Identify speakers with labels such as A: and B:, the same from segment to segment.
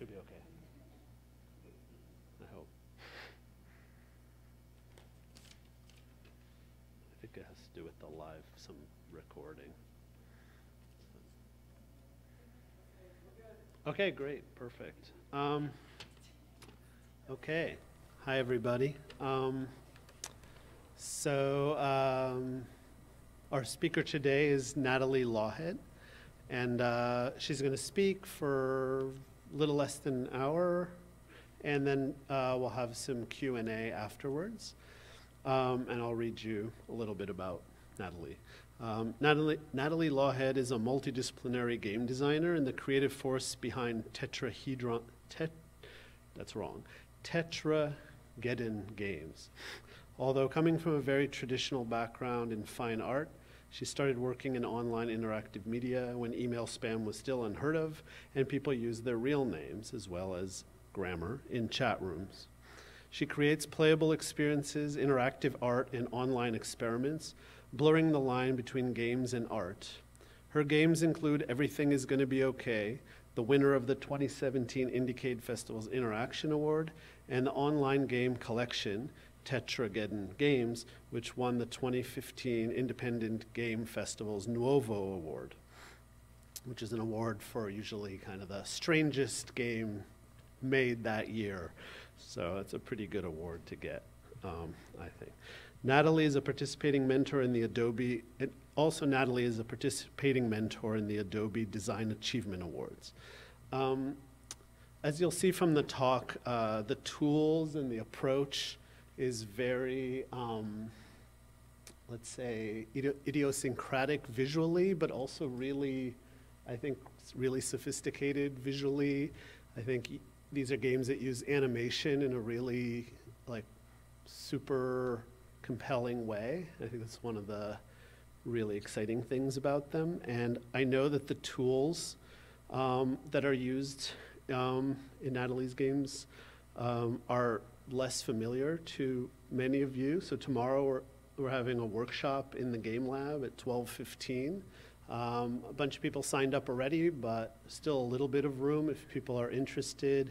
A: Should be okay. I hope. I think it has to do with the live, some recording. Okay, great, perfect. Okay, hi everybody. Our speaker today is Nathalie Lawhead, and she's going to speak for a little less than an hour, and then we'll have some Q&A afterwards, and I'll read you a little bit about Nathalie. Nathalie Lawhead is a multidisciplinary game designer and the creative force behind Tetrageddon Games. Although coming from a very traditional background in fine art, she started working in online interactive media when email spam was still unheard of and people used their real names as well as grammar in chat rooms. She creates playable experiences, interactive art, and online experiments, blurring the line between games and art. Her games include Everything Is Gonna Be Okay, the winner of the 2017 Indiecade Festival's Interaction Award, and the online game collection, Tetrageddon Games, which won the 2015 Independent Game Festival's Nuovo Award, which is an award for usually kind of the strangest game made that year. So it's a pretty good award to get, I think. Nathalie is a participating mentor in the Adobe, and also Nathalie is a participating mentor in the Adobe Design Achievement Awards. As you'll see from the talk, the tools and the approach is very, let's say, idiosyncratic visually, but also really, I think, really sophisticated visually. I think these are games that use animation in a really, like, super compelling way. I think that's one of the really exciting things about them. And I know that the tools that are used in Nathalie's games are less familiar to many of you. So tomorrow we're having a workshop in the game lab at 12:15. A bunch of people signed up already, but still a little bit of room if people are interested.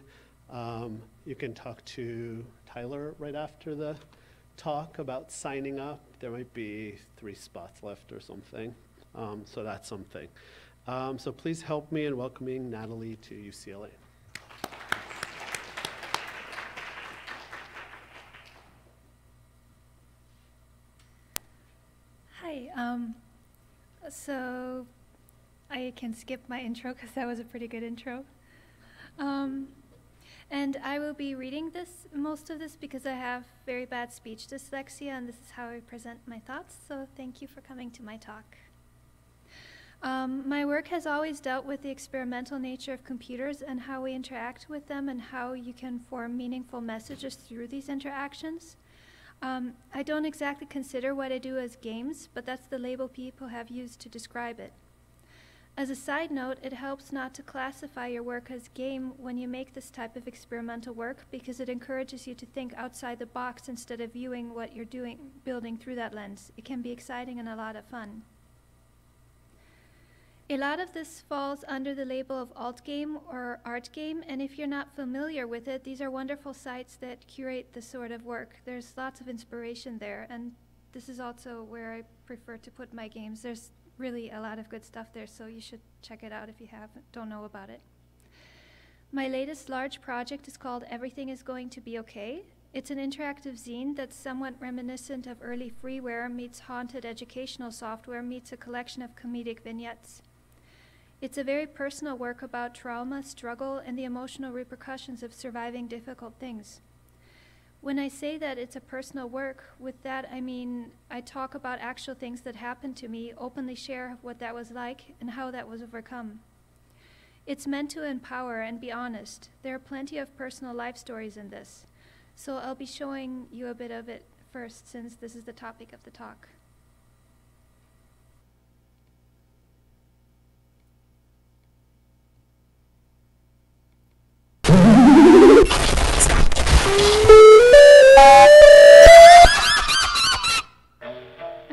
A: You can talk to Tyler right after the talk about signing up. There might be 3 spots left or something, so that's something. So please help me in welcoming Nathalie to UCLA.
B: Hi, so I can skip my intro because that was a pretty good intro. And I will be reading most of this because I have very bad speech dyslexia, and this is how I present my thoughts, so thank you for coming to my talk. My work has always dealt with the experimental nature of computers and how we interact with them and how you can form meaningful messages through these interactions. I don't exactly consider what I do as games, but that's the label people have used to describe it. As a side note, it helps not to classify your work as game when you make this type of experimental work because it encourages you to think outside the box instead of viewing what you're building through that lens. It can be exciting and a lot of fun. A lot of this falls under the label of alt game or art game, and if you're not familiar with it, these are wonderful sites that curate this sort of work. There's lots of inspiration there, and this is also where I prefer to put my games. There's really a lot of good stuff there, so you should check it out if you don't know about it. My latest large project is called Everything Is Going to Be Okay. It's an interactive zine that's somewhat reminiscent of early freeware meets haunted educational software meets a collection of comedic vignettes. It's a very personal work about trauma, struggle, and the emotional repercussions of surviving difficult things. When I say that it's a personal work, with that I mean I talk about actual things that happened to me, openly share what that was like and how that was overcome. It's meant to empower and be honest. There are plenty of personal life stories in this, so I'll be showing you a bit of it first since this is the topic of the talk.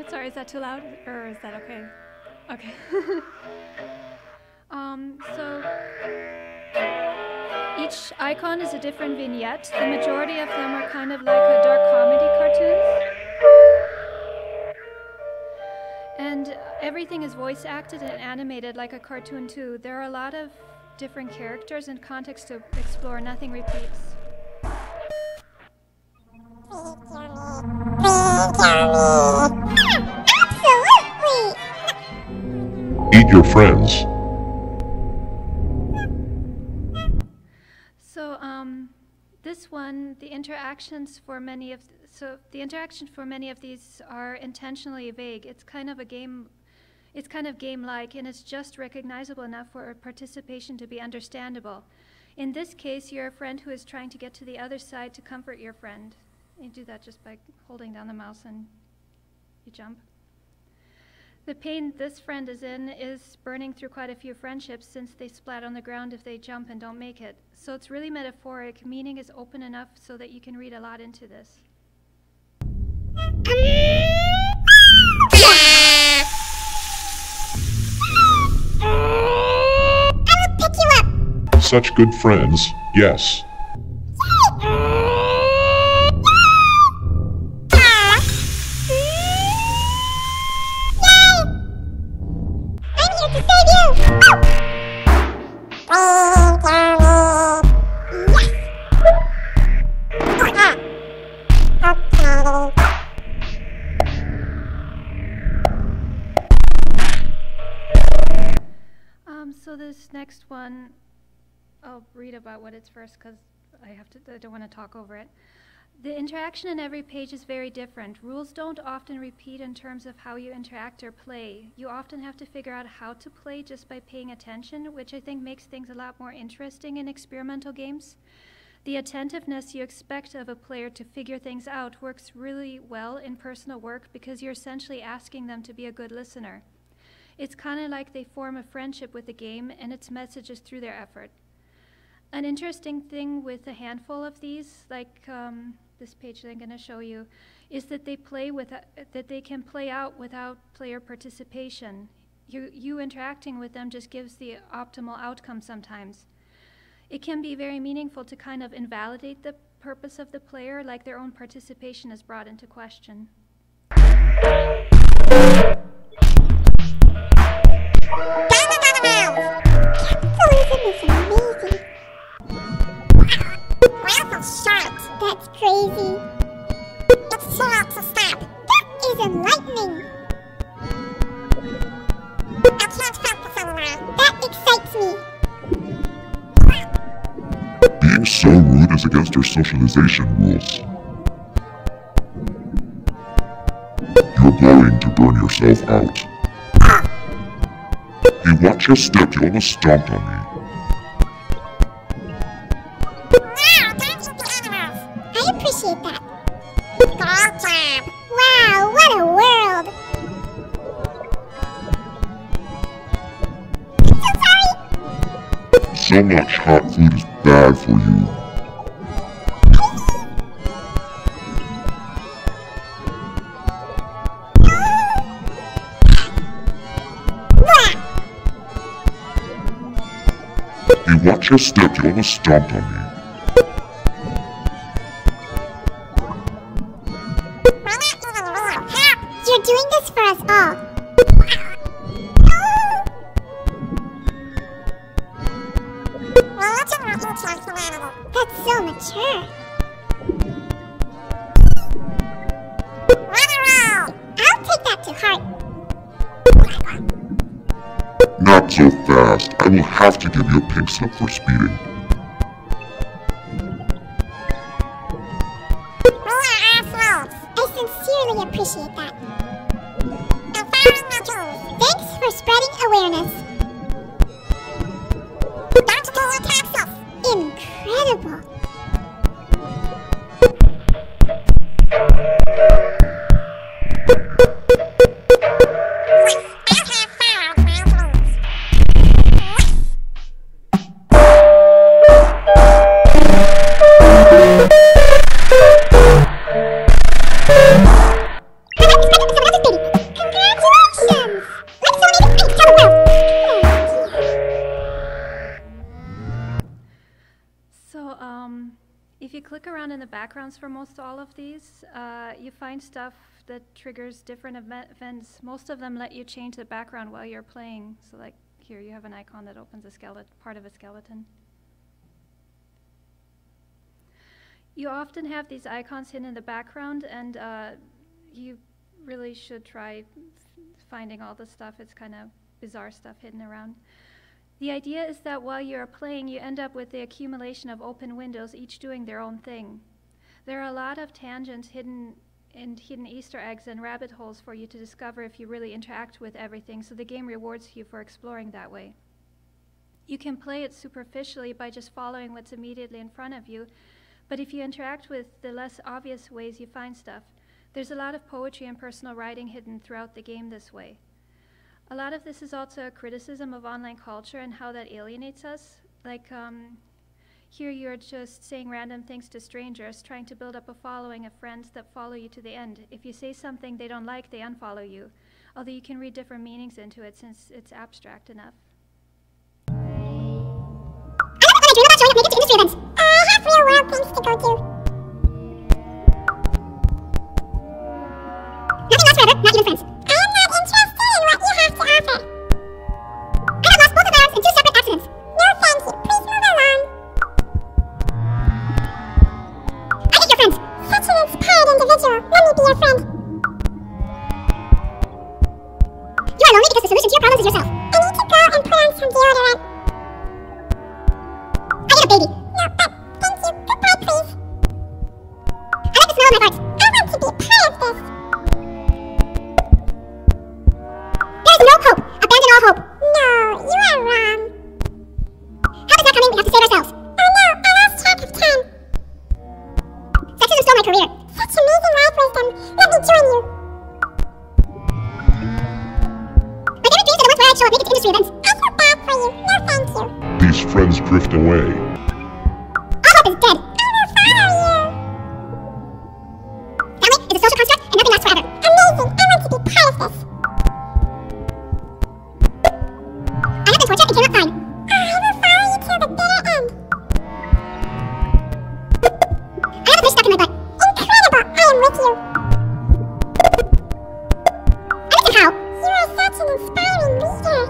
B: Sorry, is that too loud, or is that okay? Okay. So each icon is a different vignette. The majority of them are kind of like a dark comedy cartoons. And everything is voice acted and animated like a cartoon too. There are a lot of different characters and context to explore. Nothing repeats.
C: Absolutely!
D: Eat your friends.
B: So this one, the interactions for many of these are intentionally vague. It's kind of game-like, and it's just recognizable enough for participation to be understandable. In this case, you're a friend who is trying to get to the other side to comfort your friend. You do that just by holding down the mouse and you jump. The pain this friend is in is burning through quite a few friendships since they splat on the ground if they jump and don't make it. So it's really metaphoric. Meaning is open enough so that you can read a lot into this.
C: I will pick you up!
D: Such good friends, yes.
B: So this next one, I'll read about what it's first because I don't want to talk over it. The interaction in every page is very different. Rules don't often repeat in terms of how you interact or play. You often have to figure out how to play just by paying attention, which I think makes things a lot more interesting in experimental games. The attentiveness you expect of a player to figure things out works really well in personal work because you're essentially asking them to be a good listener. It's kind of like they form a friendship with the game and its message is through their effort. An interesting thing with a handful of these, like this page that I'm going to show you, is that they can play out without player participation. You interacting with them just gives the optimal outcome sometimes. It can be very meaningful to kind of invalidate the purpose of the player, like their own participation is brought into question.
C: Capitalism is amazing. Wow, sharks, that's crazy. It's too hard to stop. That is enlightening. I can't focus anymore. That excites me.
D: Being so rude is against our socialization rules. You're going to burn yourself out. Hey, watch your step, you almost stomped on me.
C: Wow, don't eat the animals. I appreciate that. Good job. Wow, what a world. I'm so sorry.
D: So much hot food is bad for you. Hey, watch your step, you almost stomped on me.
C: You're doing this for us all. That's so mature. I'll take that to heart.
D: Not so fast. I will have to give you a pink slip for speeding.
C: I sincerely appreciate that. Thanks for spreading awareness. Don't pay your taxes. Incredible.
B: So, if you click around in the backgrounds for most all of these, you find stuff that triggers different events. Most of them let you change the background while you're playing. So like here you have an icon that opens a skeleton, part of a skeleton. You often have these icons hidden in the background, and you really should try finding all the stuff. It's kind of bizarre stuff hidden around. The idea is that while you're playing, you end up with the accumulation of open windows, each doing their own thing. There are a lot of tangents hidden Easter eggs and rabbit holes for you to discover if you really interact with everything, so the game rewards you for exploring that way. You can play it superficially by just following what's immediately in front of you, but if you interact with the less obvious ways, you find stuff. There's a lot of poetry and personal writing hidden throughout the game this way. A lot of this is also a criticism of online culture and how that alienates us. Like, here you're just saying random things to strangers, trying to build up a following of friends that follow you to the end. If you say something they don't like, they unfollow you. Although you can read different meanings into it since it's abstract enough.
C: I dream about showing up naked to industry events. I have real world things to go to. Nothing lasts forever, not even friends. I am not interested in what you have to offer. I have lost both of my arms in 2 separate accidents. No thank you, please move along. I hate your friends. Such an inspired individual. Let me be your friend. You are lonely because the solution to your problems is yourself. I need to go and put on some deodorant. I need a baby. No, but thank you. Goodbye, please. I like the smell of my farts. I want to be part of this. There is no hope. Abandon all hope. No, you are wrong. Help is not coming. We have to save ourselves. Oh no, I lost track of time. Sexism stole my career. Such amazing life wisdom. Let me join you. My favorite dreams are the ones where I show up naked to industry events. I feel bad for you. No thank you.
D: These friends drift away.
C: All hope is dead. I will follow you. Family is a social construct and nothing lasts forever. Amazing. I want to be part of this. I have been tortured and came out fine. I will follow you till the bitter end. I have a fish stuck in my butt. Incredible. I am with you. Emerson Howe. You are such an inspiring leader.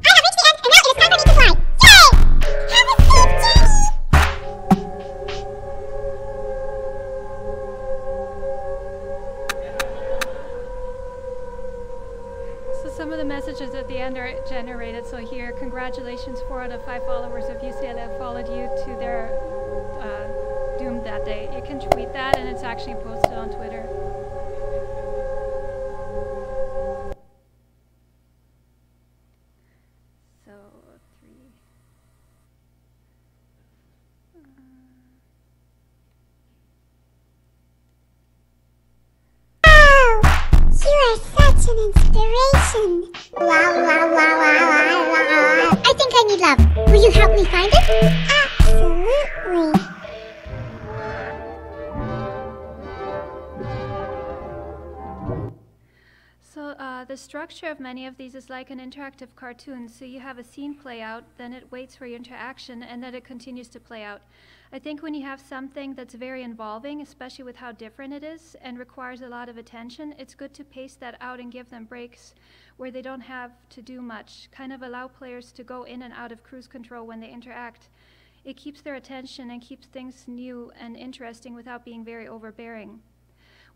C: I have reached the end, and now it is time for me to fly. Yay! Have a safe journey!
B: So some of the messages at the end are generated. So here, congratulations, 4 out of 5 followers of UCLA followed you to their doom that day. You can tweet that, and it's actually posted on Twitter. So 3.
C: Wow! You are such an inspiration. Wow, wow, wow, wow, wow, wow. I think I need love. Will you help me find it? Absolutely.
B: So the structure of many of these is like an interactive cartoon. So you have a scene play out, then it waits for your interaction, and then it continues to play out. I think when you have something that's very involving, especially with how different it is and requires a lot of attention, it's good to pace that out and give them breaks where they don't have to do much. Kind of allow players to go in and out of cruise control when they interact. It keeps their attention and keeps things new and interesting without being very overbearing.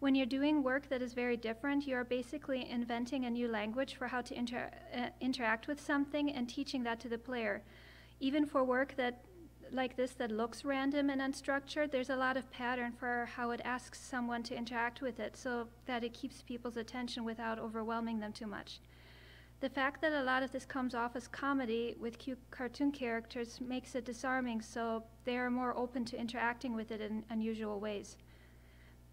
B: When you're doing work that is very different, you're basically inventing a new language for how to interact with something and teaching that to the player. Even for work like this that looks random and unstructured, there's a lot of pattern for how it asks someone to interact with it so that it keeps people's attention without overwhelming them too much. The fact that a lot of this comes off as comedy with cute cartoon characters makes it disarming, so they are more open to interacting with it in unusual ways.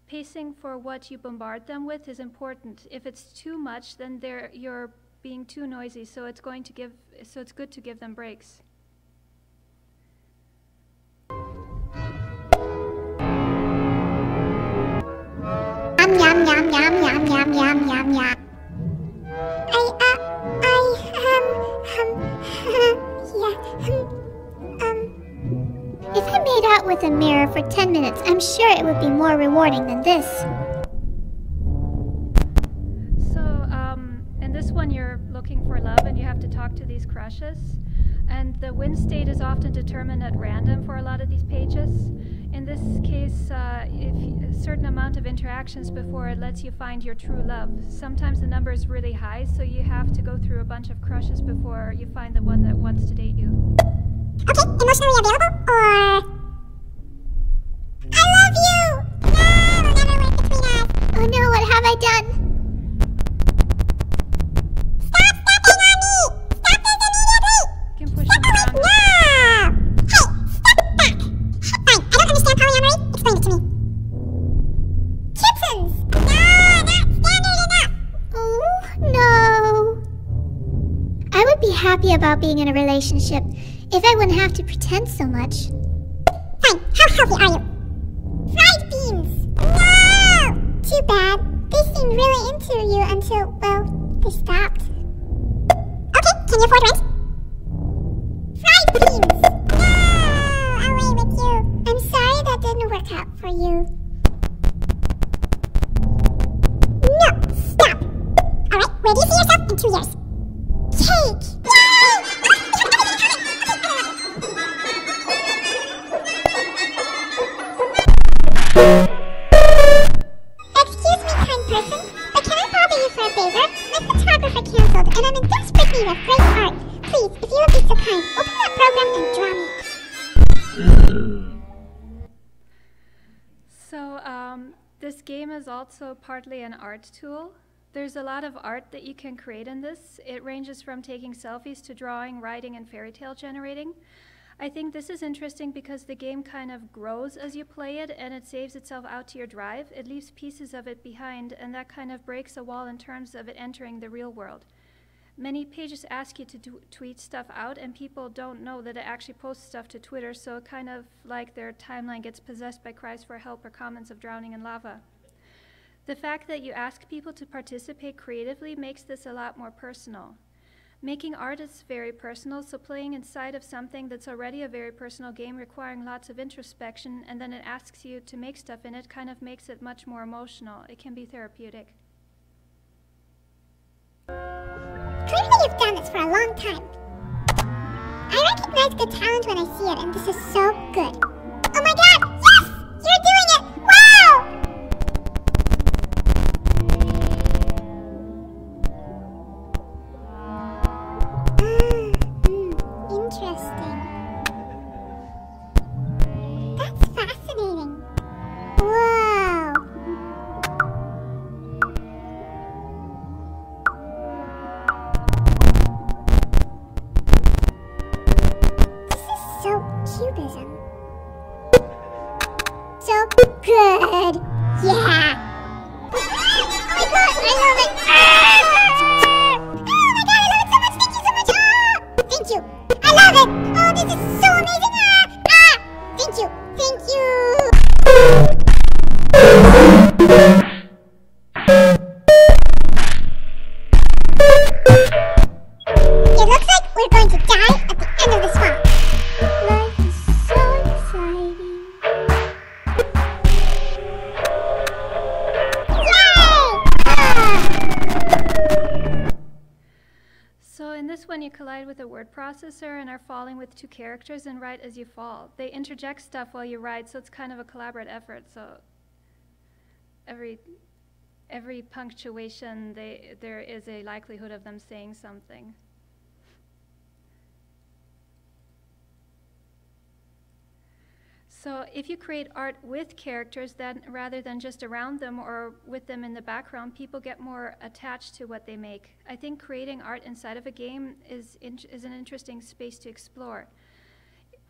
B: Pacing for what you bombard them with is important. If it's too much, then you're being too noisy, so it's good to give them breaks.
C: Yum, yum, yum, yum, yum, yum, yum, yum, yum. chat with a mirror for 10 minutes, I'm sure it would be more rewarding than this.
B: So, in this one you're looking for love and you have to talk to these crushes. And the win state is often determined at random for a lot of these pages. In this case, if a certain amount of interactions before it lets you find your true love. Sometimes the number is really high, so you have to go through a bunch of crushes before you find the one that wants to date you.
C: Okay, emotionally available, or... I love you! No, we'll never work between us. Oh no, what have I done? Stop stepping on me! Stop this immediately!
B: You can push them around.
C: No! Hey, step back! Fine, I don't understand polyamory. Explain it to me. Kittens! No, not standard enough! Oh, no. I would be happy about being in a relationship if I wouldn't have to pretend so much. Fine, how healthy are you? Fried beans! No! Too bad. They seemed really into you until, well, they stopped. Okay, can you afford rent? Fried beans! No! Away with you. I'm sorry that didn't work out for you. No! Stop! Alright, where do you see yourself in 2 years? Cake! Yay! Excuse me, kind person, but can I bother you for a favor? My photographer canceled, and I'm in desperate need of great art. Please, if you would be so kind, open that program and draw me.
B: So, this game is also partly an art tool. There's a lot of art that you can create in this. It ranges from taking selfies to drawing, writing, and fairy tale generating. I think this is interesting because the game kind of grows as you play it, and it saves itself out to your drive. It leaves pieces of it behind, and that kind of breaks a wall in terms of it entering the real world. Many pages ask you to tweet stuff out, and people don't know that it actually posts stuff to Twitter, so kind of like their timeline gets possessed by cries for help or comments of drowning in lava. The fact that you ask people to participate creatively makes this a lot more personal. Making art is very personal, so playing inside of something that's already a very personal game requiring lots of introspection, and then it asks you to make stuff in it, kind of makes it much more emotional. It can be therapeutic.
C: Clearly you've done this for a long time. I recognize good talent when I see it, and this is so good. Oh my god! Yes! You're doing it! Wow! Interesting. That's fascinating. Whoa! This is so cubism. So good. Yeah. Oh my god, I love it. Ah! Oh my god, I love it so much. Thank you so much. Ah! Thank you. I love it. Oh, this is so amazing. Ah! Ah! Thank you. Thank you. It looks like we're going to die at the end of this fall. Life is so exciting. Yay! Ah!
B: So in this one, you collide with a word processor and are falling with two characters and write as you fall. They interject stuff while you write, so it's kind of a collaborative effort. So every punctuation, there is a likelihood of them saying something. So if you create art with characters, then rather than just around them or with them in the background, people get more attached to what they make. I think creating art inside of a game is an interesting space to explore.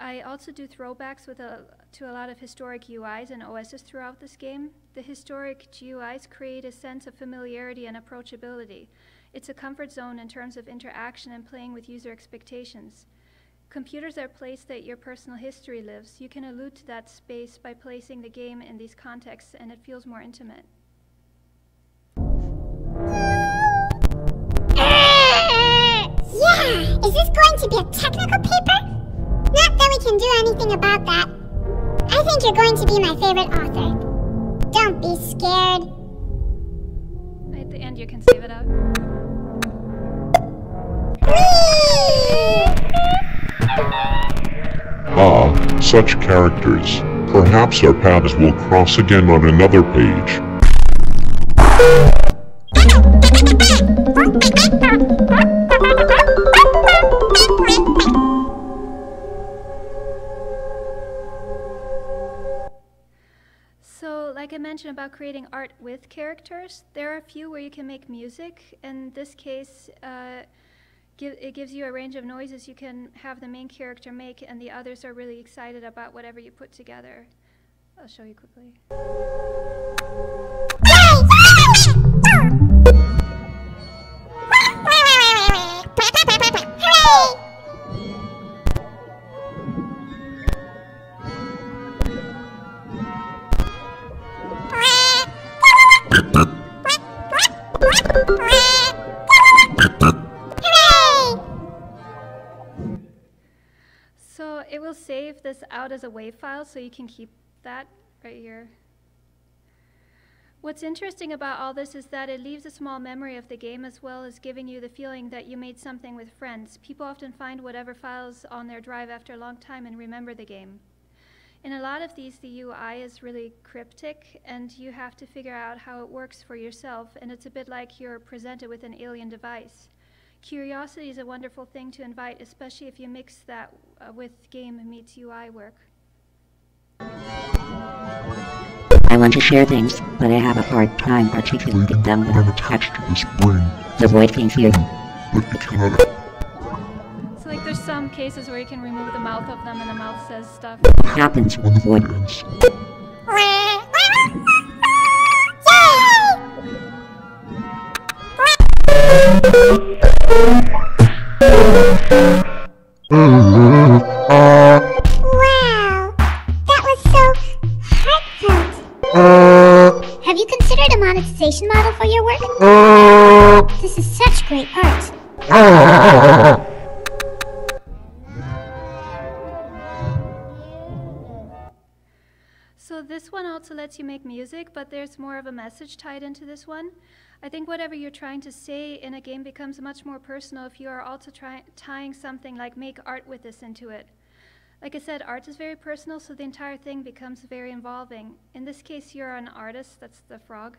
B: I also do throwbacks to a lot of historic UIs and OSs throughout this game. The historic GUIs create a sense of familiarity and approachability. It's a comfort zone in terms of interaction and playing with user expectations. Computers are a place that your personal history lives. You can allude to that space by placing the game in these contexts, and it feels more intimate.
C: Yeah! Is this going to be a technical paper? Not that we can do anything about that. I I think you're going to be my favorite author. Don't be scared.
B: At the end, you can save it out.
D: Ah, such characters. Perhaps our paths will cross again on another page.
B: So, like I mentioned about creating art with characters, there are a few where you can make music. In this case, it gives you a range of noises you can have the main character make, and the others are really excited about whatever you put together. I'll show you quickly. So it will save this out as a WAV file, so you can keep that right here. What's interesting about all this is that it leaves a small memory of the game, as well as giving you the feeling that you made something with friends. People often find whatever files on their drive after a long time and remember the game. In a lot of these, the UI is really cryptic, and you have to figure out how it works for yourself, and it's a bit like you're presented with an alien device. Curiosity is a wonderful thing to invite, especially if you mix that with game meets UI work.
E: I want to share things, but I have a hard time articulating them when I'm attached to this brain. The void things here.
D: But you cannot.
B: So like there's some cases where you can remove the mouth of them and the mouth says stuff.
E: What happens when the void ends?
C: Wow, that was so heartfelt. Have you considered a monetization model for your work? This is such great art.
B: So this one also lets you make music, but there's more of a message tied into this one. I think whatever you're trying to say in a game becomes much more personal if you are also tying something like make art with this into it. Like I said, art is very personal, so the entire thing becomes very involving. In this case, you're an artist, that's the frog,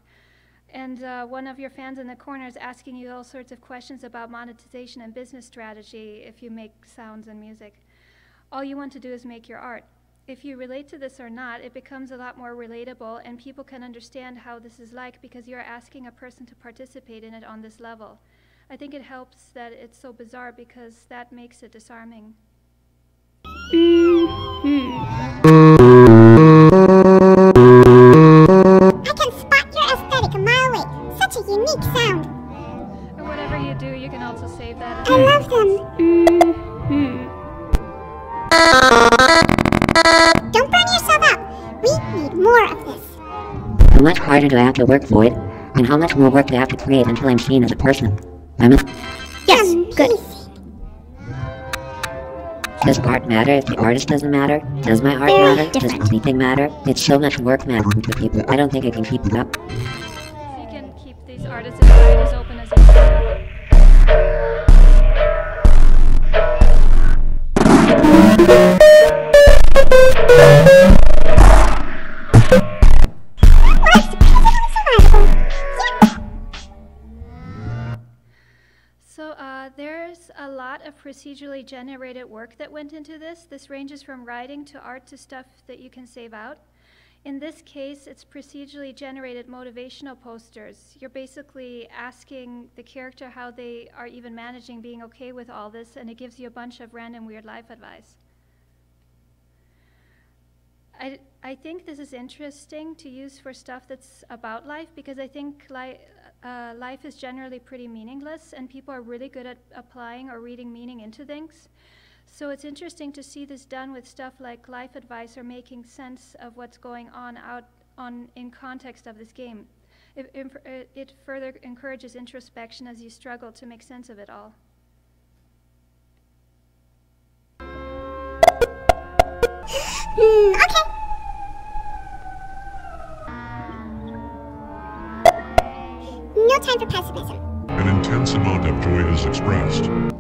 B: and one of your fans in the corner is asking you all sorts of questions about monetization and business strategy if you make sounds and music. All you want to do is make your art. If you relate to this or not, it becomes a lot more relatable, and people can understand how this is like because you're asking a person to participate in it on this level. I think it helps that it's so bizarre because that makes it disarming.
C: I can spot your aesthetic a mile away. Such a unique sound.
B: Or whatever you do, you can also save that.
C: I love them. Don't burn yourself up. We need more of this.
E: How much harder do I have to work, Void? And how much more work do I have to create until I'm seen as a person?
C: Yes, good.
E: Does art matter if the artist doesn't matter? Does my art
C: Very
E: matter?
C: different.
E: Does anything matter? It's so much work mattering to people. I don't think I can keep it up.
B: So you can keep these artists as open as you can. So there's a lot of procedurally generated work that went into this. This ranges from writing to art to stuff that you can save out. In this case, it's procedurally generated motivational posters. You're basically asking the character how they are even managing being okay with all this, and it gives you a bunch of random weird life advice. I think this is interesting to use for stuff that's about life, because I think life is generally pretty meaningless, and people are really good at applying or reading meaning into things. So it's interesting to see this done with stuff like life advice or making sense of what's going on in context of this game. It further encourages introspection as you struggle to make sense of it all.
C: Okay. no time for pessimism.
D: An intense amount of joy is expressed.
C: Okay.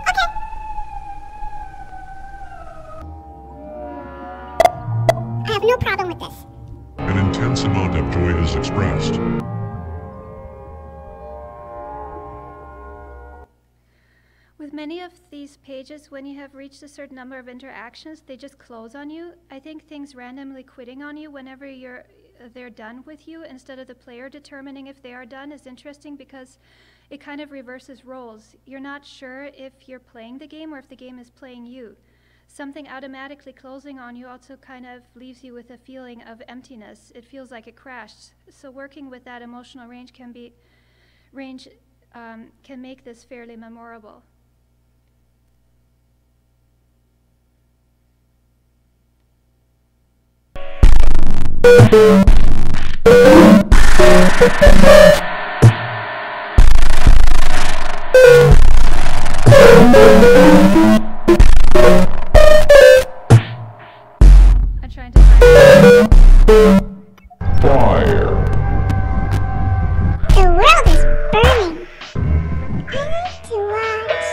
C: Okay. I have no problem with this.
D: An intense amount of joy is expressed.
B: With many of these pages, when you have reached a certain number of interactions, they just close on you. I think things randomly quitting on you whenever they're done with you, instead of the player determining if they are done, is interesting because it kind of reverses roles. You're not sure if you're playing the game or if the game is playing you. Something automatically closing on you also kind of leaves you with a feeling of emptiness. It feels like it crashed. So working with that emotional range can make this fairly memorable. I'm trying to
D: Fire.
C: The world is burning. I like to watch.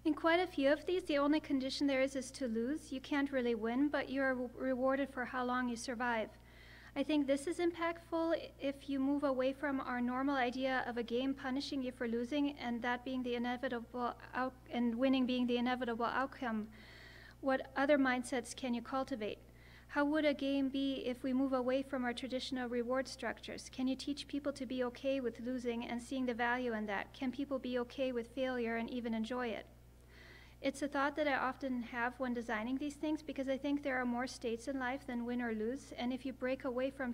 B: In quite a few of these, the only condition there is to lose. You can't really win, but you are rewarded for how long you survive. I think this is impactful if you move away from our normal idea of a game punishing you for losing and that being the inevitable and winning being the inevitable outcome. What other mindsets can you cultivate? How would a game be if we move away from our traditional reward structures? Can you teach people to be okay with losing and seeing the value in that? Can people be okay with failure and even enjoy it? It's a thought that I often have when designing these things because I think there are more states in life than win or lose, and if you break away from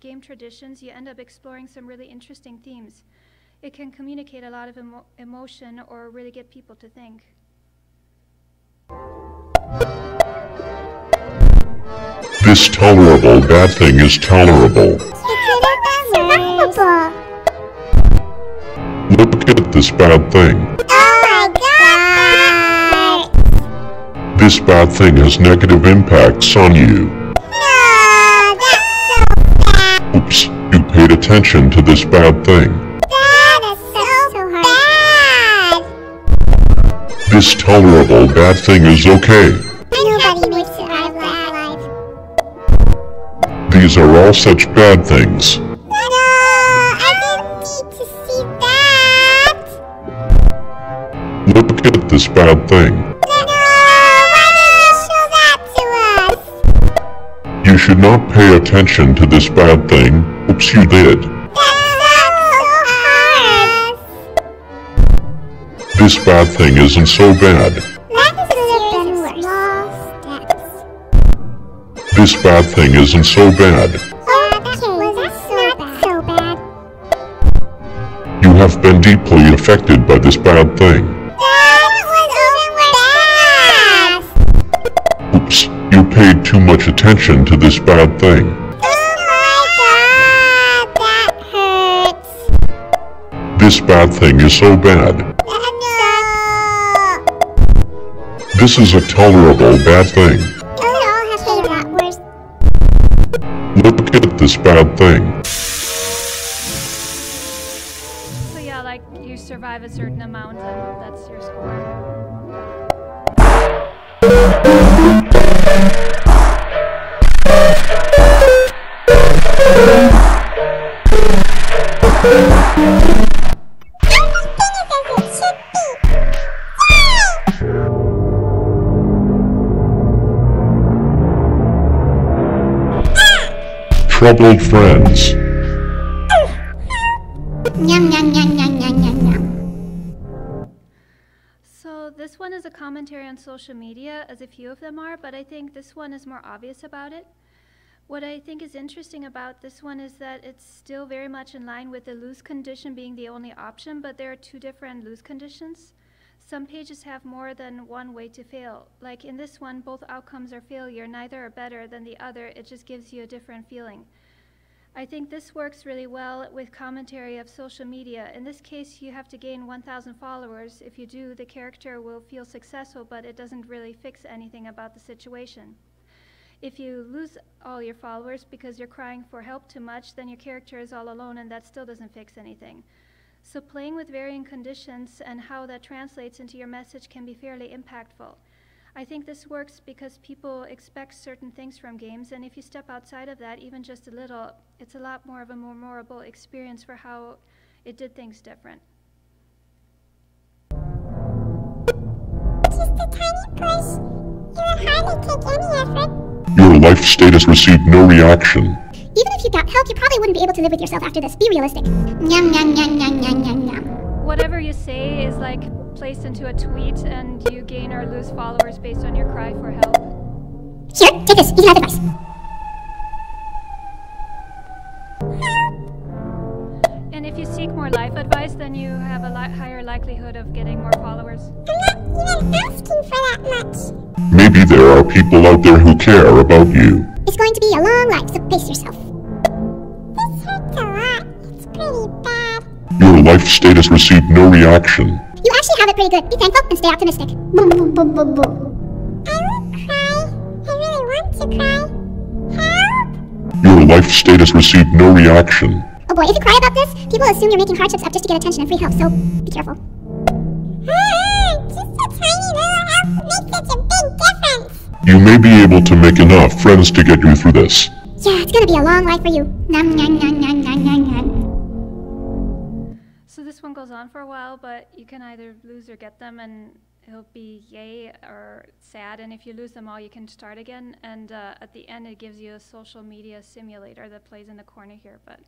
B: game traditions, you end up exploring some really interesting themes. It can communicate a lot of emotion or really get people to think.
D: This tolerable bad thing is tolerable. Look at this bad thing. This bad thing has negative impacts on you.
C: No, that's so bad.
D: Oops, you paid attention to this bad thing.
C: That is so bad.
D: This tolerable bad thing is okay.
C: Nobody would survive that life.
D: These are all such bad things.
C: No, I didn't need to see that.
D: Look at this bad thing. You should not pay attention to this bad thing. Oops, you did. This bad thing isn't so bad. This bad thing isn't so bad. You have been deeply affected by this bad thing. Oops, you paid too much attention to this bad thing. This bad thing is so bad. This is a tolerable bad thing. Look at this bad thing.
B: So yeah, like you survive a certain amount and that's your score.
D: Troubled friends.
C: Yum, yum, yum, yum, yum, yum, yum.
B: So this one is a commentary on social media, as a few of them are, but I think this one is more obvious about it. What I think is interesting about this one is that it's still very much in line with the lose condition being the only option, but there are two different lose conditions. Some pages have more than one way to fail. Like in this one, both outcomes are failure, neither are better than the other, it just gives you a different feeling. I think this works really well with commentary of social media. In this case, you have to gain 1,000 followers. If you do, the character will feel successful, but it doesn't really fix anything about the situation. If you lose all your followers because you're crying for help too much, then your character is all alone, and that still doesn't fix anything. So playing with varying conditions and how that translates into your message can be fairly impactful. I think this works because people expect certain things from games, and if you step outside of that even just a little, it's a lot more of a memorable experience for how it did things different.
C: Just a tiny push. It would hardly take any effort.
D: Your life status received no reaction.
C: Even if you got help, you probably wouldn't be able to live with yourself after this. Be realistic. Nyam, nyam, nyam, nyam, nyam, nyam, nyam.
B: Whatever you say is like placed into a tweet, and you gain or lose followers based on your cry for help.
C: Here, take this. You can have advice.
B: And if you seek more life advice, then you have a higher likelihood of getting more followers.
C: I'm not even asking for that much.
D: Maybe there are people out there who care about you.
C: It's going to be a long life, so pace yourself. This hurts a lot. It's pretty bad.
D: Your life status received no reaction.
C: You actually have it pretty good. Be thankful and stay optimistic. Boom, boom, boom, boom, boom. I won't cry. I really want to cry. Help!
D: Your life status received no reaction.
C: Oh boy, if you cry about this, people assume you're making hardships up just to get attention and free help, so be careful. Just a tiny little help makes such a big difference.
D: You may be able to make enough friends to get you through this.
C: Yeah, it's gonna be a long life for you. Nom, nom, nom, nom, nom, nom, nom.
B: So this one goes on for a while, but you can either lose or get them, and it'll be yay or sad, and if you lose them all, you can start again, and at the end it gives you a social media simulator that plays in the corner here, but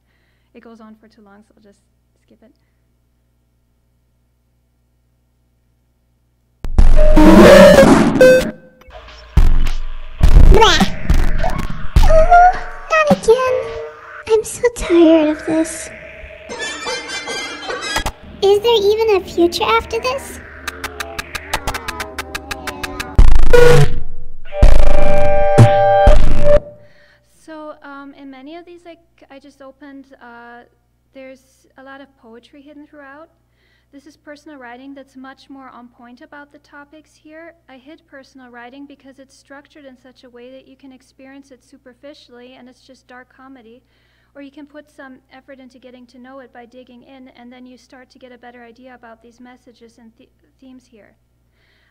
B: it goes on for too long, so I'll just skip it.
C: Blah. Oh, not again. I'm so tired of this. Is there even a future after this?
B: So in many of these, like I just opened, there's a lot of poetry hidden throughout. This is personal writing that's much more on point about the topics here. I hid personal writing because it's structured in such a way that you can experience it superficially and it's just dark comedy, or you can put some effort into getting to know it by digging in, and then you start to get a better idea about these messages and themes here.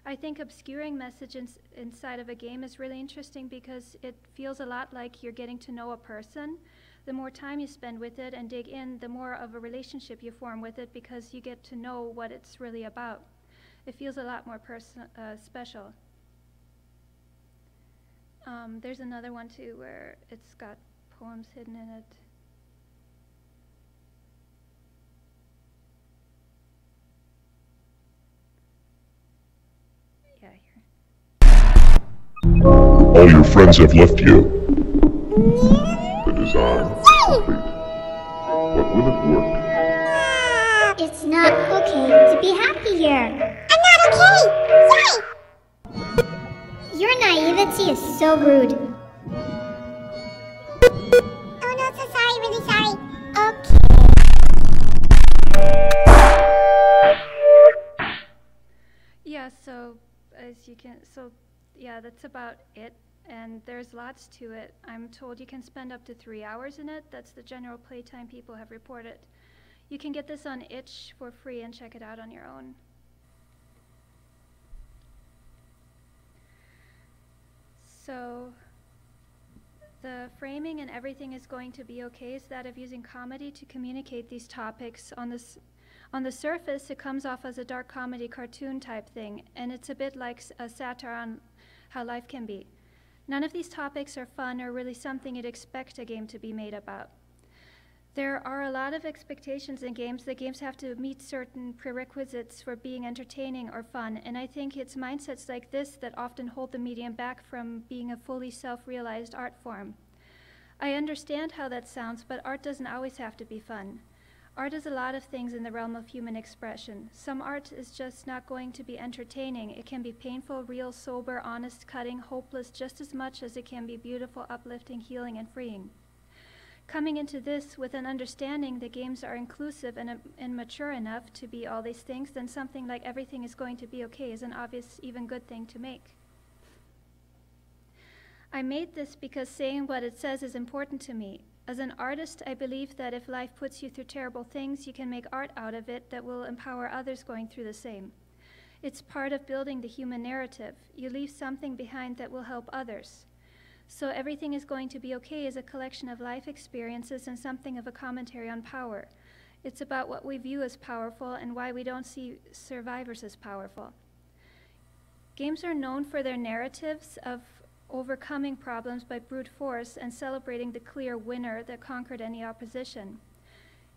B: I think obscuring messages inside of a game is really interesting because it feels a lot like you're getting to know a person. The more time you spend with it and dig in, the more of a relationship you form with it because you get to know what it's really about. It feels a lot more special. There's another one too where it's got poems hidden in it. Yeah, here.
D: All your friends have left you. The design complete. But will it work?
C: It's not okay to be happy here. I'm not okay! Sorry! Your naivety is so rude. Oh no, so sorry, really sorry. Okay.
B: Yeah, so as you can, yeah, that's about it. And there's lots to it. I'm told you can spend up to 3 hours in it. That's the general playtime people have reported. You can get this on itch for free and check it out on your own. So the framing and everything is going to be okay is that of using comedy to communicate these topics. On the surface, it comes off as a dark comedy cartoon type thing, and it's a bit like a satire on how life can be. None of these topics are fun or really something you'd expect a game to be made about. There are a lot of expectations in games that games have to meet certain prerequisites for being entertaining or fun, and I think it's mindsets like this that often hold the medium back from being a fully self-realized art form. I understand how that sounds, but art doesn't always have to be fun. Art is a lot of things in the realm of human expression. Some art is just not going to be entertaining. It can be painful, real, sober, honest, cutting, hopeless, just as much as it can be beautiful, uplifting, healing, and freeing. Coming into this with an understanding that games are inclusive and mature enough to be all these things, then something like everything is going to be okay is an obvious, even good thing to make. I made this because saying what it says is important to me. As an artist, I believe that if life puts you through terrible things, you can make art out of it that will empower others going through the same. It's part of building the human narrative. You leave something behind that will help others. So Everything is Going to Be Okay is a collection of life experiences and something of a commentary on power. It's about what we view as powerful and why we don't see survivors as powerful. Games are known for their narratives of overcoming problems by brute force and celebrating the clear winner that conquered any opposition.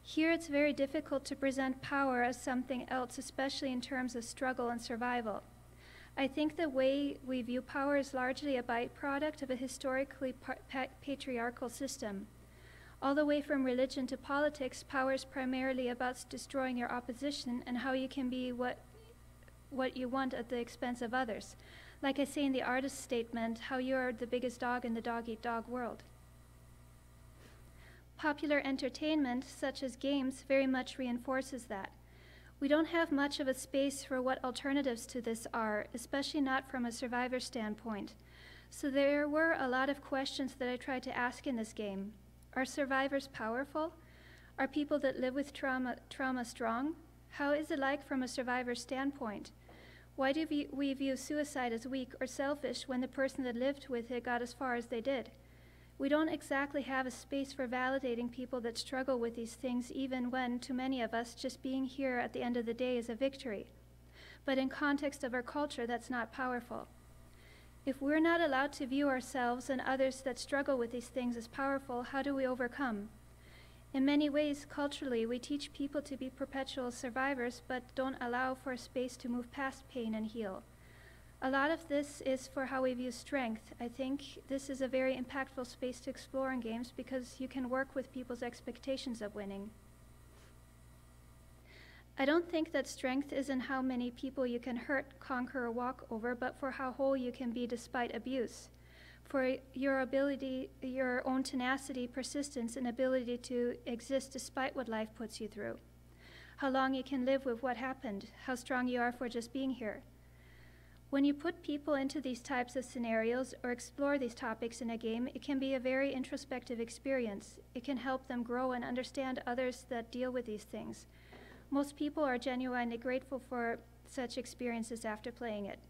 B: Here it's very difficult to present power as something else, especially in terms of struggle and survival. I think the way we view power is largely a byproduct of a historically patriarchal system. All the way from religion to politics, power is primarily about destroying your opposition and how you can be what you want at the expense of others. Like I say in the artist's statement, how you're the biggest dog in the dog-eat-dog world. Popular entertainment, such as games, very much reinforces that. We don't have much of a space for what alternatives to this are, especially not from a survivor standpoint. So there were a lot of questions that I tried to ask in this game. Are survivors powerful? Are people that live with trauma strong? How is it like from a survivor standpoint? Why do we view suicide as weak or selfish when the person that lived with it got as far as they did? We don't exactly have a space for validating people that struggle with these things, even when, to many of us, just being here at the end of the day is a victory. But in context of our culture, that's not powerful. If we're not allowed to view ourselves and others that struggle with these things as powerful, how do we overcome? In many ways, culturally, we teach people to be perpetual survivors, but don't allow for a space to move past pain and heal. A lot of this is for how we view strength. I think this is a very impactful space to explore in games because you can work with people's expectations of winning. I don't think that strength is in how many people you can hurt, conquer, or walk over, but for how whole you can be despite abuse. For your ability, your own tenacity, persistence, and ability to exist despite what life puts you through. How long you can live with what happened, how strong you are for just being here. When you put people into these types of scenarios or explore these topics in a game, it can be a very introspective experience. It can help them grow and understand others that deal with these things. Most people are genuinely grateful for such experiences after playing it.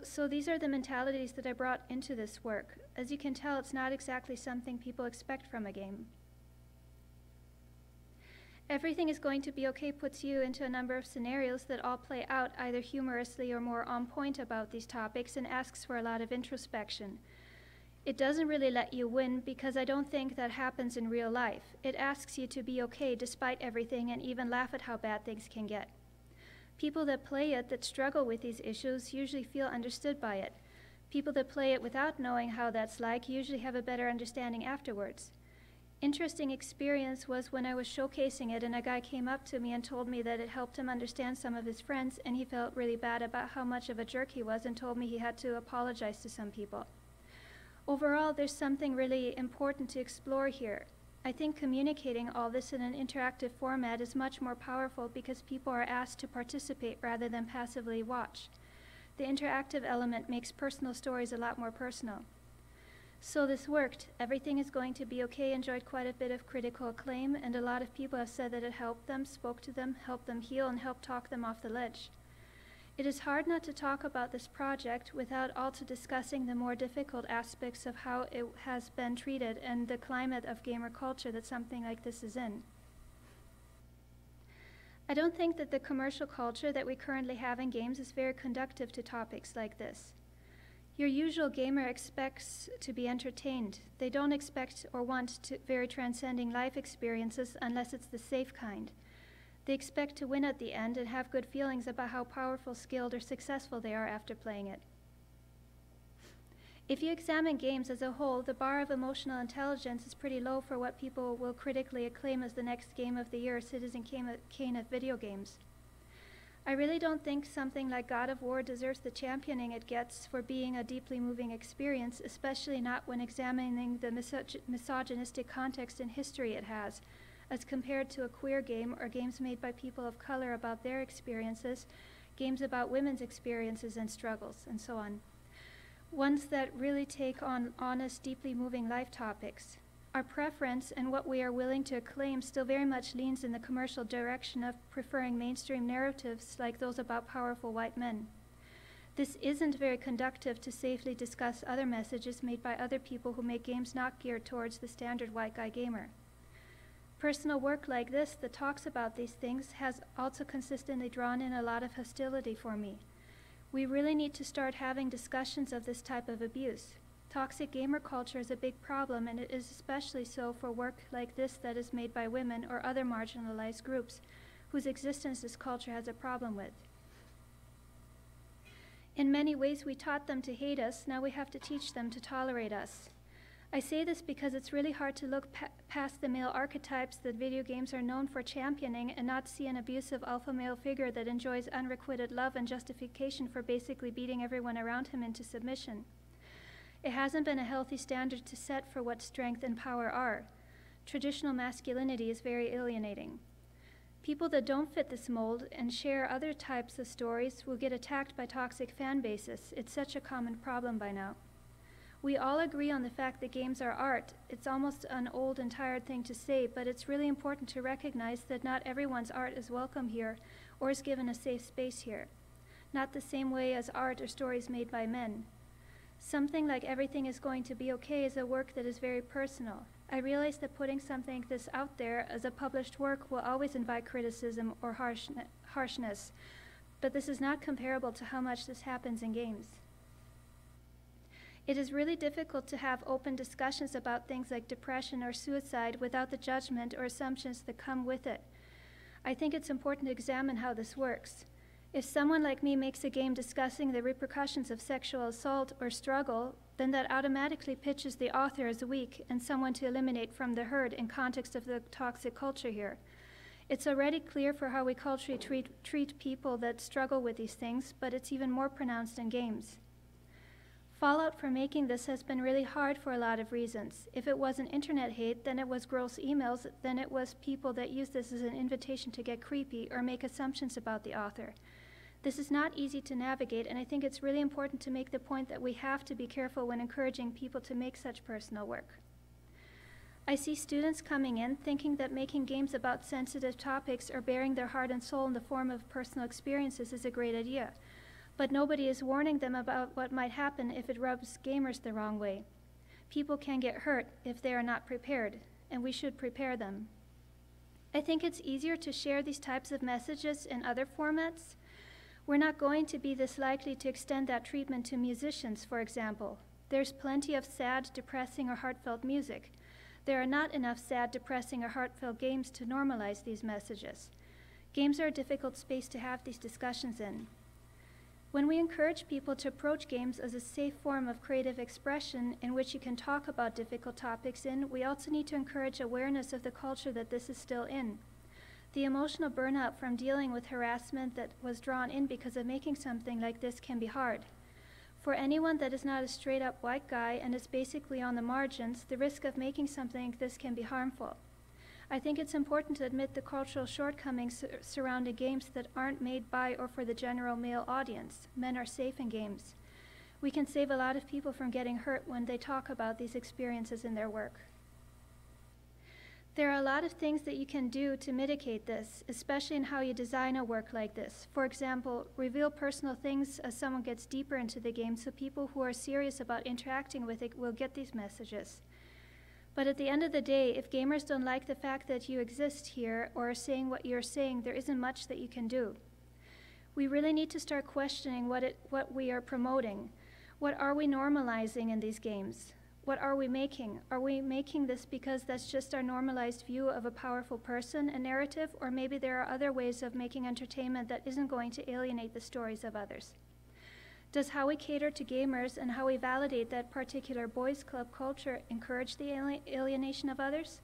B: So these are the mentalities that I brought into this work. As you can tell, it's not exactly something people expect from a game. Everything is Going to Be Okay puts you into a number of scenarios that all play out either humorously or more on point about these topics and asks for a lot of introspection. It doesn't really let you win because I don't think that happens in real life. It asks you to be okay despite everything and even laugh at how bad things can get. People that play it that struggle with these issues usually feel understood by it. People that play it without knowing how that's like usually have a better understanding afterwards. Interesting experience was when I was showcasing it and a guy came up to me and told me that it helped him understand some of his friends, and he felt really bad about how much of a jerk he was and told me he had to apologize to some people. Overall, there's something really important to explore here. I think communicating all this in an interactive format is much more powerful because people are asked to participate rather than passively watch. The interactive element makes personal stories a lot more personal. So this worked. Everything is Going to Be Okay enjoyed quite a bit of critical acclaim, and a lot of people have said that it helped them, spoke to them, helped them heal, and helped talk them off the ledge. It is hard not to talk about this project without also discussing the more difficult aspects of how it has been treated and the climate of gamer culture that something like this is in. I don't think that the commercial culture that we currently have in games is very conducive to topics like this. Your usual gamer expects to be entertained. They don't expect or want very transcending life experiences unless it's the safe kind. They expect to win at the end and have good feelings about how powerful, skilled, or successful they are after playing it. If you examine games as a whole, the bar of emotional intelligence is pretty low for what people will critically acclaim as the next game of the year, Citizen Kane of video games. I really don't think something like God of War deserves the championing it gets for being a deeply moving experience, especially not when examining the misogynistic context and history it has, as compared to a queer game or games made by people of color about their experiences, games about women's experiences and struggles, and so on. Ones that really take on honest, deeply moving life topics. Our preference and what we are willing to acclaim still very much leans in the commercial direction of preferring mainstream narratives like those about powerful white men. This isn't very conducive to safely discuss other messages made by other people who make games not geared towards the standard white guy gamer. Personal work like this that talks about these things has also consistently drawn in a lot of hostility for me. We really need to start having discussions of this type of abuse. Toxic gamer culture is a big problem, and it is especially so for work like this that is made by women or other marginalized groups whose existence this culture has a problem with. In many ways, we taught them to hate us. Now we have to teach them to tolerate us. I say this because it's really hard to look past the male archetypes that video games are known for championing and not see an abusive alpha male figure that enjoys unrequited love and justification for basically beating everyone around him into submission. It hasn't been a healthy standard to set for what strength and power are. Traditional masculinity is very alienating. People that don't fit this mold and share other types of stories will get attacked by toxic fan bases. It's such a common problem by now. We all agree on the fact that games are art. It's almost an old and tired thing to say, but it's really important to recognize that not everyone's art is welcome here or is given a safe space here. Not the same way as art or stories made by men. Something like Everything Is Going to Be Okay is a work that is very personal. I realize that putting something like this out there as a published work will always invite criticism or harshness, but this is not comparable to how much this happens in games. It is really difficult to have open discussions about things like depression or suicide without the judgment or assumptions that come with it. I think it's important to examine how this works. If someone like me makes a game discussing the repercussions of sexual assault or struggle, then that automatically pitches the author as weak and someone to eliminate from the herd in context of the toxic culture here. It's already clear for how we culturally treat people that struggle with these things, but it's even more pronounced in games. Fallout for making this has been really hard for a lot of reasons. If it wasn't internet hate, then it was gross emails, then it was people that use this as an invitation to get creepy or make assumptions about the author. This is not easy to navigate, and I think it's really important to make the point that we have to be careful when encouraging people to make such personal work. I see students coming in thinking that making games about sensitive topics or bearing their heart and soul in the form of personal experiences is a great idea. But nobody is warning them about what might happen if it rubs gamers the wrong way. People can get hurt if they are not prepared, and we should prepare them. I think it's easier to share these types of messages in other formats. We're not going to be this likely to extend that treatment to musicians, for example. There's plenty of sad, depressing, or heartfelt music. There are not enough sad, depressing, or heartfelt games to normalize these messages. Games are a difficult space to have these discussions in. When we encourage people to approach games as a safe form of creative expression in which you can talk about difficult topics in, we also need to encourage awareness of the culture that this is still in. The emotional burnout from dealing with harassment that was drawn in because of making something like this can be hard. For anyone that is not a straight-up white guy and is basically on the margins, the risk of making something like this can be harmful. I think it's important to admit the cultural shortcomings surrounding games that aren't made by or for the general male audience. Men are safe in games. We can save a lot of people from getting hurt when they talk about these experiences in their work. There are a lot of things that you can do to mitigate this, especially in how you design a work like this. For example, reveal personal things as someone gets deeper into the game so people who are serious about interacting with it will get these messages. But at the end of the day, if gamers don't like the fact that you exist here or are saying what you're saying, there isn't much that you can do. We really need to start questioning what we are promoting. What are we normalizing in these games? What are we making? Are we making this because that's just our normalized view of a powerful person, a narrative, or maybe there are other ways of making entertainment that isn't going to alienate the stories of others? Does how we cater to gamers and how we validate that particular boys' club culture encourage the alienation of others?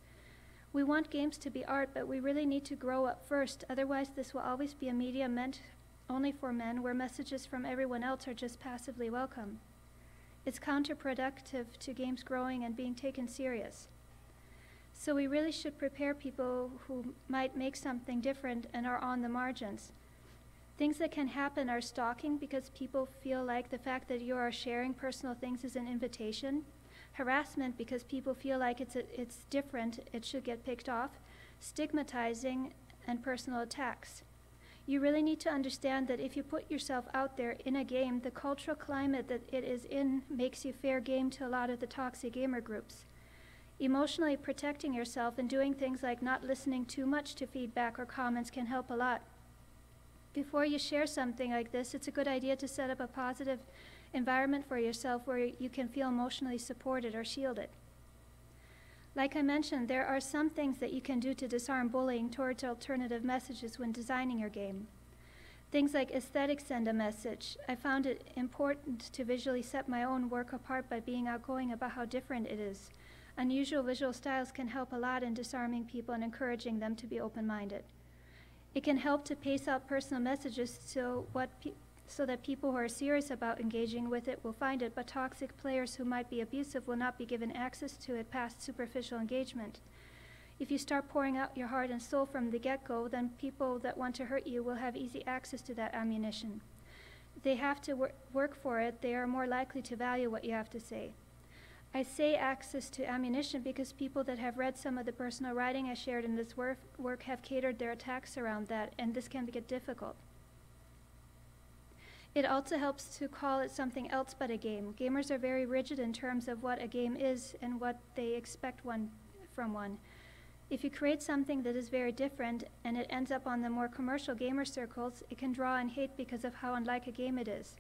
B: We want games to be art, but we really need to grow up first. Otherwise, this will always be a media meant only for men, where messages from everyone else are just passively welcome. It's counterproductive to games growing and being taken serious. So we really should prepare people who might make something different and are on the margins. Things that can happen are stalking, because people feel like the fact that you are sharing personal things is an invitation. Harassment, because people feel like it's different, it should get picked off. Stigmatizing, and personal attacks. You really need to understand that if you put yourself out there in a game, the cultural climate that it is in makes you fair game to a lot of the toxic gamer groups. Emotionally protecting yourself and doing things like not listening too much to feedback or comments can help a lot. Before you share something like this, it's a good idea to set up a positive environment for yourself where you can feel emotionally supported or shielded. Like I mentioned, there are some things that you can do to disarm bullying towards alternative messages when designing your game. Things like aesthetics send a message. I found it important to visually set my own work apart by being outgoing about how different it is. Unusual visual styles can help a lot in disarming people and encouraging them to be open-minded. It can help to pace out personal messages so that people who are serious about engaging with it will find it, but toxic players who might be abusive will not be given access to it past superficial engagement. If you start pouring out your heart and soul from the get-go, then people that want to hurt you will have easy access to that ammunition. If they have to work for it, they are more likely to value what you have to say. I say access to ammunition because people that have read some of the personal writing I shared in this work have catered their attacks around that, and this can get difficult. It also helps to call it something else but a game. Gamers are very rigid in terms of what a game is and what they expect from one. If you create something that is very different and it ends up on the more commercial gamer circles, it can draw in hate because of how unlike a game it is.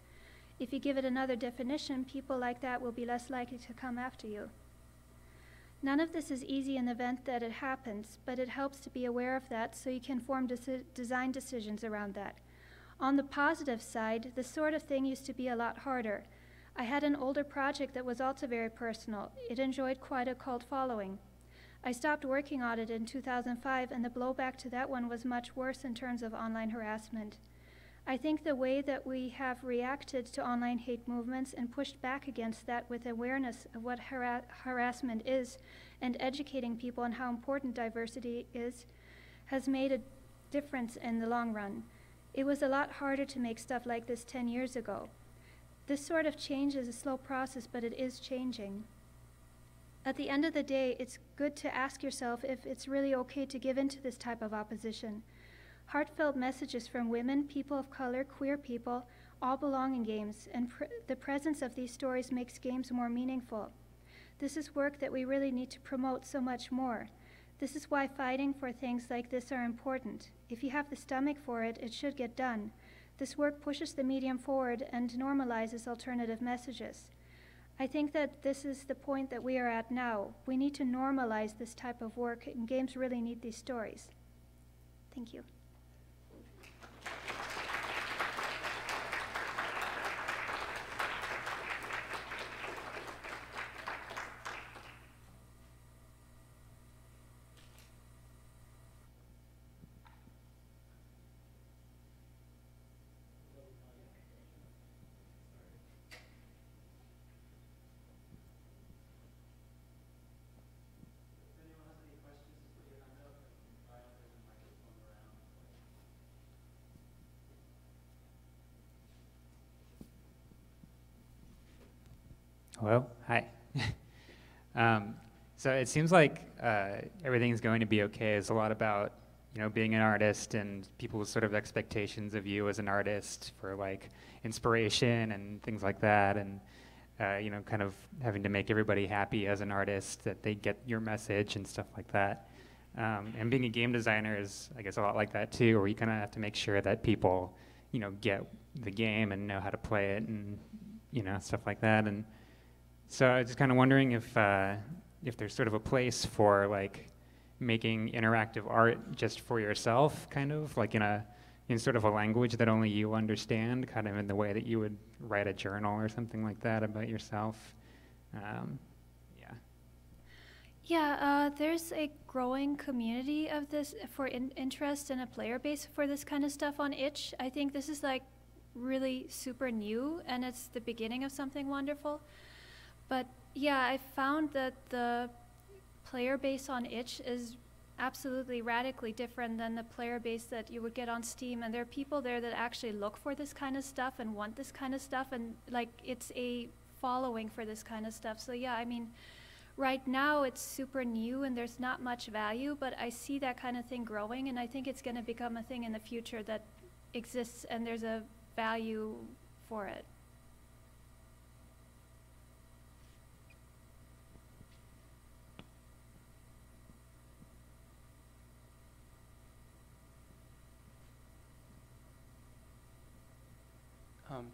B: If you give it another definition, people like that will be less likely to come after you. None of this is easy in the event that it happens, but it helps to be aware of that so you can form design decisions around that. On the positive side, this sort of thing used to be a lot harder. I had an older project that was also very personal. It enjoyed quite a cult following. I stopped working on it in 2005, and the blowback to that one was much worse in terms of online harassment. I think the way that we have reacted to online hate movements and pushed back against that with awareness of what harassment is and educating people on how important diversity is has made a difference in the long run. It was a lot harder to make stuff like this 10 years ago. This sort of change is a slow process, but it is changing. At the end of the day, it's good to ask yourself if it's really okay to give in to this type of opposition. Heartfelt messages from women, people of color, queer people, all belong in games, and the presence of these stories makes games more meaningful. This is work that we really need to promote so much more. This is why fighting for things like this are important. If you have the stomach for it, it should get done. This work pushes the medium forward and normalizes alternative messages. I think that this is the point that we are at now. We need to normalize this type of work, and games really need these stories. Thank you.
F: Hello, hi. So it seems like everything's going to be okay. It's a lot about, being an artist and people's sort of expectations of you as an artist for like inspiration and things like that, and kind of having to make everybody happy as an artist, that they get your message and stuff like that. And being a game designer is, I guess, a lot like that too, where you kind of have to make sure that people, get the game and know how to play it and, stuff like that. And so I was just kind of wondering if there's sort of a place for like making interactive art just for yourself, kind of like in sort of a language that only you understand, kind of in the way that you would write a journal or something like that about yourself. Yeah.
B: Yeah, there's a growing community of this for interest and a player base for this kind of stuff on itch. I think this is like really super new and it's the beginning of something wonderful. But yeah, I found that the player base on itch is absolutely radically different than the player base that you would get on Steam, and there are people there that actually look for this kind of stuff and want this kind of stuff, and like it's a following for this kind of stuff. So yeah, I mean, right now it's super new and there's not much value, but I see that kind of thing growing, and I think it's going to become a thing in the future that exists and there's a value for it.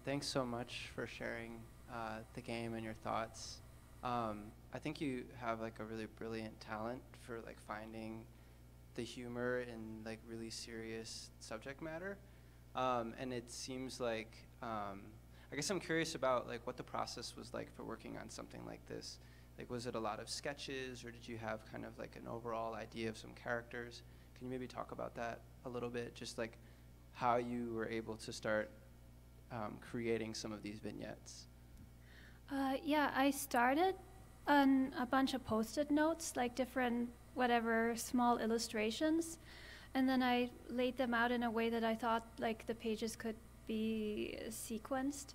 G: Thanks so much for sharing the game and your thoughts. I think you have like a really brilliant talent for like finding the humor in like really serious subject matter. And it seems like, I guess I'm curious about like what the process was like for working on something like this. Like, was it a lot of sketches, or did you have kind of like an overall idea of some characters? Can you maybe talk about that a little bit? Just like how you were able to start creating some of these vignettes.
B: Yeah, I started on a bunch of Post-it notes, like different whatever small illustrations, and then I laid them out in a way that I thought like the pages could be sequenced.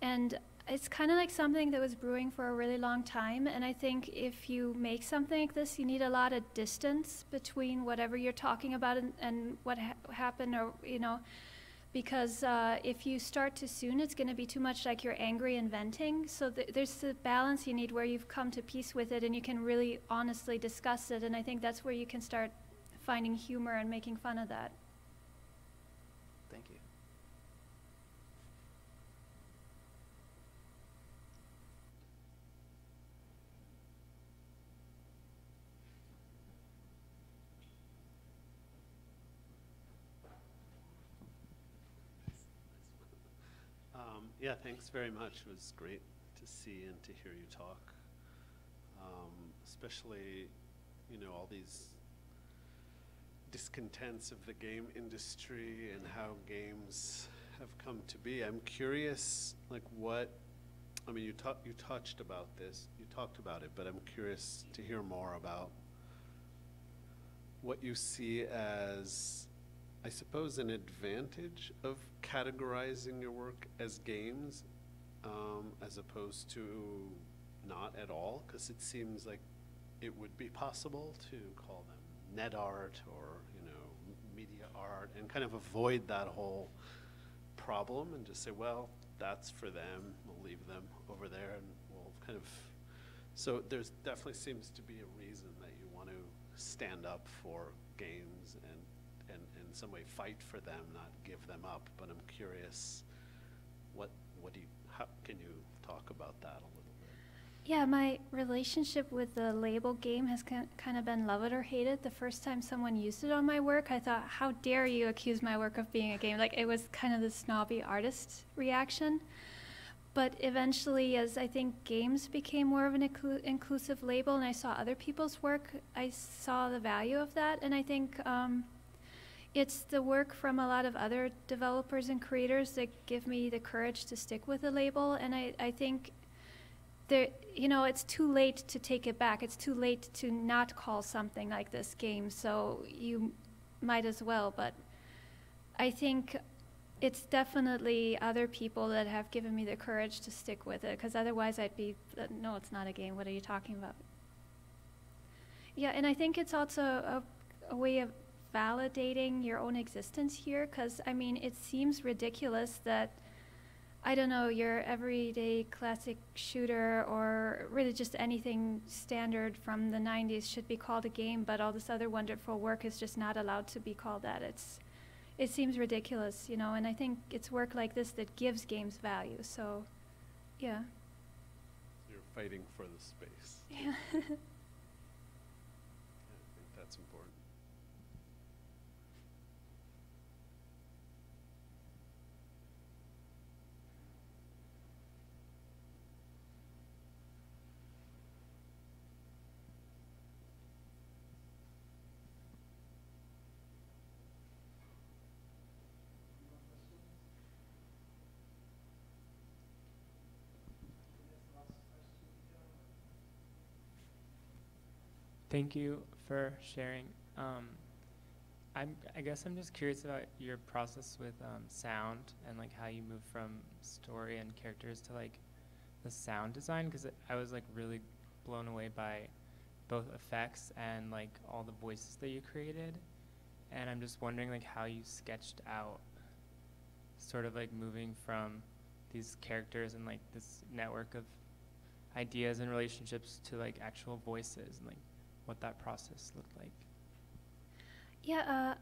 B: And it's kind of like something that was brewing for a really long time, and I think if you make something like this, you need a lot of distance between whatever you're talking about and what happened, or you know, because if you start too soon, it's going to be too much like you're angry and venting. So there's the balance you need where you've come to peace with it and you can really honestly discuss it, and I think that's where you can start finding humor and making fun of that.
G: Thank you.
A: Yeah, thanks very much. It was great to see and to hear you talk. Especially, you know, all these discontents of the game industry and how games have come to be. I'm curious, like what, I mean, you touched about this, you talked about it, but I'm curious to hear more about what you see as, I suppose, an advantage of categorizing your work as games as opposed to not at all, because it seems like it would be possible to call them net art or, you know, media art and kind of avoid that whole problem and just say, well, that's for them, we'll leave them over there and we'll kind of, so there's definitely seems to be a reason that you want to stand up for games and in some way fight for them, not give them up. But I'm curious, what do you, how can you talk about that a little bit?
B: Yeah, my relationship with the label game has kind of been love it or hate it. The first time someone used it on my work, I thought, how dare you accuse my work of being a game? Like, it was kind of the snobby artist reaction. But eventually, as I think games became more of an inclusive label and I saw other people's work, I saw the value of that. And I think it's the work from a lot of other developers and creators that give me the courage to stick with the label. And I think there, you know, it's too late to take it back. It's too late to not call something like this game, so you might as well. But I think it's definitely other people that have given me the courage to stick with it, because otherwise I'd be, no, it's not a game. What are you talking about? Yeah, and I think it's also a way of validating your own existence here, because I mean, it seems ridiculous that, I don't know, your everyday classic shooter or really just anything standard from the 90s should be called a game, but all this other wonderful work is just not allowed to be called that. It seems ridiculous, you know, and I think it's work like this that gives games value, so yeah.
A: You're fighting for the space.
B: Yeah.
A: Yeah, I think that's important.
H: Thank you for sharing. I guess I'm just curious about your process with sound and like how you move from story and characters to like the sound design, because I was like really blown away by both effects and like all the voices that you created, and I'm just wondering like how you sketched out sort of like moving from these characters and like this network of ideas and relationships to like actual voices, and like what that process looked like.
B: Yeah,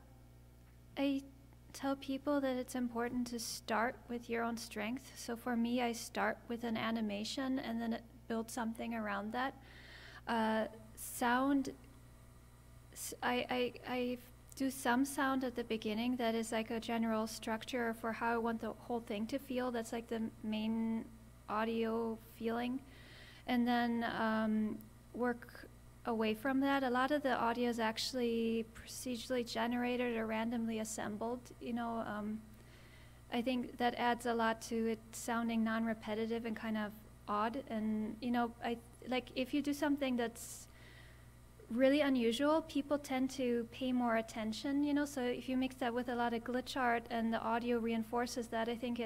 B: I tell people that it's important to start with your own strength. So for me, I start with an animation and then build something around that. Sound, I do some sound at the beginning that is like a general structure for how I want the whole thing to feel. That's like the main audio feeling. And then work away from that. A lot of the audio is actually procedurally generated or randomly assembled. You know, I think that adds a lot to it sounding non-repetitive and kind of odd. And you know, like if you do something that's really unusual, people tend to pay more attention. You know, so if you mix that with a lot of glitch art and the audio reinforces that, I think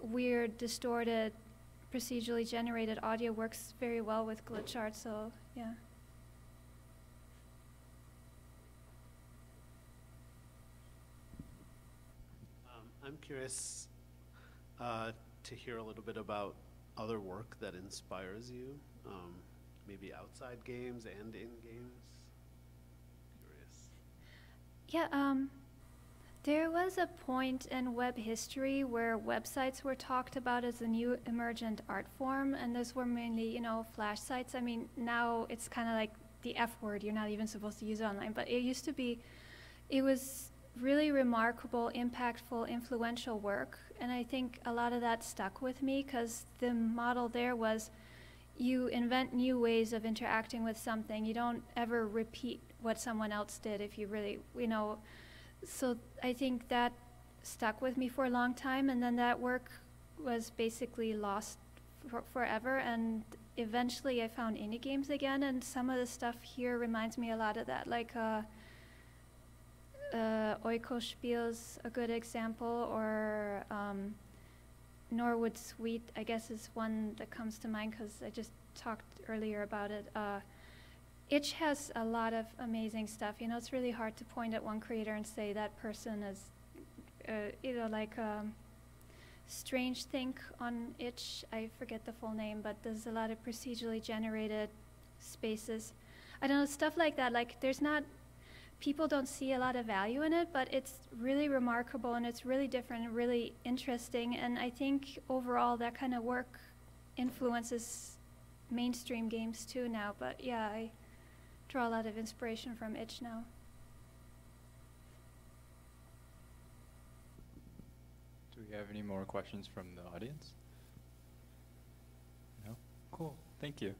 B: weird, distorted, procedurally generated audio works very well with glitch art. So yeah.
A: I'm curious to hear a little bit about other work that inspires you, maybe outside games and in games. Curious.
B: Yeah, there was a point in web history where websites were talked about as a new emergent art form, and those were mainly, you know, Flash sites. I mean, now it's kind of like the F word. You're not even supposed to use it online, but it used to be, it was really remarkable, impactful, influential work. And I think a lot of that stuck with me because the model there was you invent new ways of interacting with something. You don't ever repeat what someone else did if you really, you know. So I think that stuck with me for a long time, and then that work was basically lost forever. And eventually I found indie games again, and some of the stuff here reminds me a lot of that. Like Oikospiel's a good example, or Norwood Sweet, I guess, is one that comes to mind because I just talked earlier about it. Itch has a lot of amazing stuff. You know, it's really hard to point at one creator and say that person is, you know, like Strange Think on Itch. I forget the full name, but there's a lot of procedurally generated spaces. I don't know, stuff like that. Like, people don't see a lot of value in it, but it's really remarkable and it's really different and really interesting. And I think overall that kind of work influences mainstream games too now. But yeah, I draw a lot of inspiration from Itch now.
I: Do we have any more questions from the audience? No? Cool. Thank you.